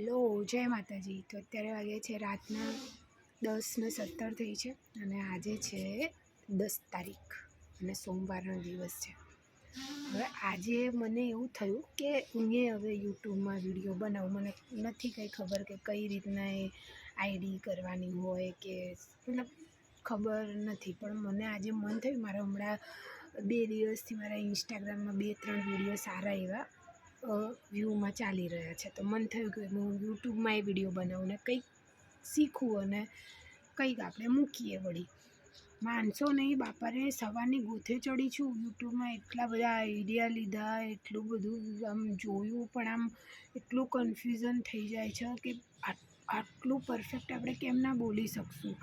Hello, જય માતાજી. તો અત્યારે વાગે છે રાતના 10:17 થઈ છે અને આજે છે 10 તારીખ અને સોમવારનો દિવસ છે. હવે આજે મને એવું થયું કે હું હવે યુટ્યુબમાં વિડીયો બનાવું. મને નથી કંઈ ખબર કે કઈ રીતના એ આઈડી કરવાની હોય કે મતલબ ખબર નથી, પણ મને આજે મન થયું. મારા હમણાં 2 દિવસથી મારા ઇન્સ્ટાગ્રામમાં 2-3 વિડીયો સારા એવા વ્યૂમાં ચાલી રહ્યા છે, તો મન થયું કે હું યુટ્યુબમાં એ વિડીયો બનાવું ને કંઈક શીખવું અને કંઈક આપણે મૂકીએ. વળી માનશો નહીં બાપારે, સવારની ગોથે ચડી છું. યુટ્યુબમાં એટલા બધા આઈડિયા લીધા, એટલું બધું આમ જોયું, પણ આમ એટલું કન્ફ્યુઝન થઈ જાય છે કે આટલું પરફેક્ટ આપણે કેમ ના બોલી શકશું,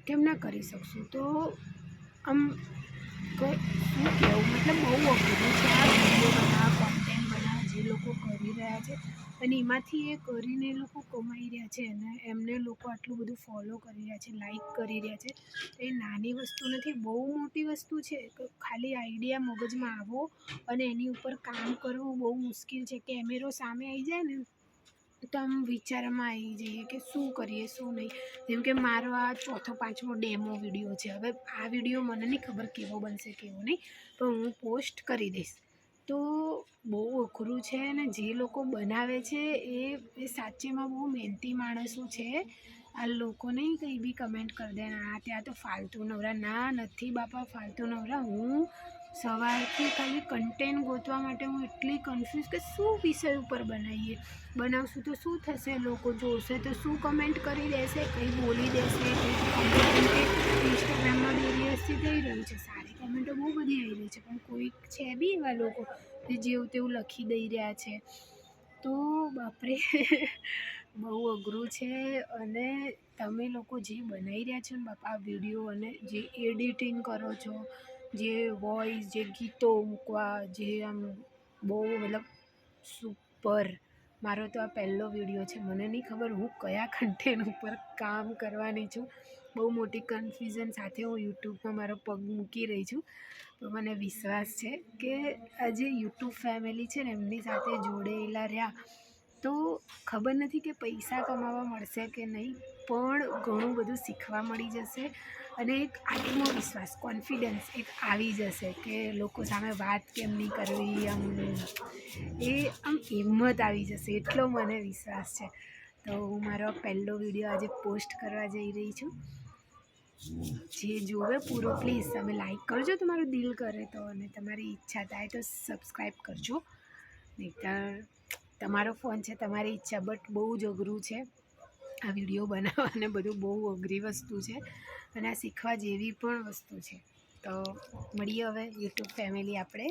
કેમ ના કરી શકશું. તો આમ શું કહેવું, મતલબ બહુ અઘરું છે આ વિડીયો બનાવવા, કોન્ટેન્ટ બનાવવા જે લોકો કરી રહ્યા છે અને એમાંથી એ કરીને એ લોકો કમાઈ રહ્યા છે અને એમને લોકો આટલું બધું ફોલો કરી રહ્યા છે, લાઈક કરી રહ્યા છે. એ નાની વસ્તુ નથી, બહુ મોટી વસ્તુ છે. ખાલી આઈડિયા મગજમાં આવો અને એની ઉપર કામ કરવું બહુ મુશ્કેલ છે. કેમેરો સામે આવી જાય ને તો આમ વિચારમાં આવી જઈએ કે શું કરીએ શું નહીં. જેમ કે મારો આ 4-5મો ડેમો વિડીયો છે. હવે આ વિડીયો મને નહીં ખબર કેવો બનશે કેવો નહીં, પણ હું પોસ્ટ કરી દઈશ. તો બહુ અઘરું છે અને જે લોકો બનાવે છે એ સાચેમાં બહુ મહેનતી માણસો છે. આ લોકો નહીં કંઈ બી કમેન્ટ કરી દે આ ત્યાં તો ફાલતુ નવરા. ના, નથી બાપા ફાલતુ નવરા. હું સવારથી ખાલી કન્ટેન્ટ ગોતવા માટે હું એટલી કન્ફ્યુઝ કે શું વિષય ઉપર બનાવશું તો શું થશે, લોકો જોશે તો શું કમેન્ટ કરી દેશે, કંઈ બોલી દેશે, કંઈ કમેન્ટ. ઇન્સ્ટાગ્રામમાં 2 દિવસથી થઈ રહ્યું છે, સારી કમેન્ટો બહુ બધી આવી રહી છે, પણ કોઈક છે બી એવા લોકો જે જેવું તેવું લખી દઈ રહ્યા છે. તો બાપરે બહુ અઘરું છે. અને તમે લોકો જે બનાવી રહ્યા છો ને બાપા આ વિડીયો, અને જે એડિટિંગ કરો છો, જે વોઇસ, જે ગીતો મૂકવા, જે આમ બહુ મતલબ સુપર. મારો તો આ પહેલો વિડીયો છે, મને નહીં ખબર હું કયા કન્ટેન્ટ ઉપર કામ કરવાની છું. બહુ મોટી કન્ફ્યુઝન સાથે હું યુટ્યુબમાં મારો પગ મૂકી રહી છું. તો મને વિશ્વાસ છે કે આ જે યુટ્યુબ ફેમિલી છે ને એમની સાથે જોડેલા રહ્યા તો ખબર નથી કે પૈસા કમાવા મળશે કે નહીં, પણ ઘણું બધું શીખવા મળી જશે અને એક આત્મવિશ્વાસ, કોન્ફિડન્સ એક આવી જશે કે લોકો સામે વાત કેમ નહીં કરવી, આમ હિંમત આવી જશે, એટલો મને વિશ્વાસ છે. તો હું મારો પહેલો વિડીયો આજે પોસ્ટ કરવા જઈ રહી છું. જે જોવે પૂરો પ્લીઝ તમે લાઈક કરજો, તમારું દિલ કરે તો, અને તમારી ઈચ્છા થાય તો સબસ્ક્રાઈબ કરજો. નહીંતર તમારો ફોન છે, તમારી ઈચ્છા, બટ બહુ જ અઘરું છે આ વિડીયો બનાવવાને. બધું બહુ અઘરી વસ્તુ છે અને આ શીખવા જેવી પણ વસ્તુ છે. તો મળીએ હવે યુટ્યુબ ફેમિલી આપણે.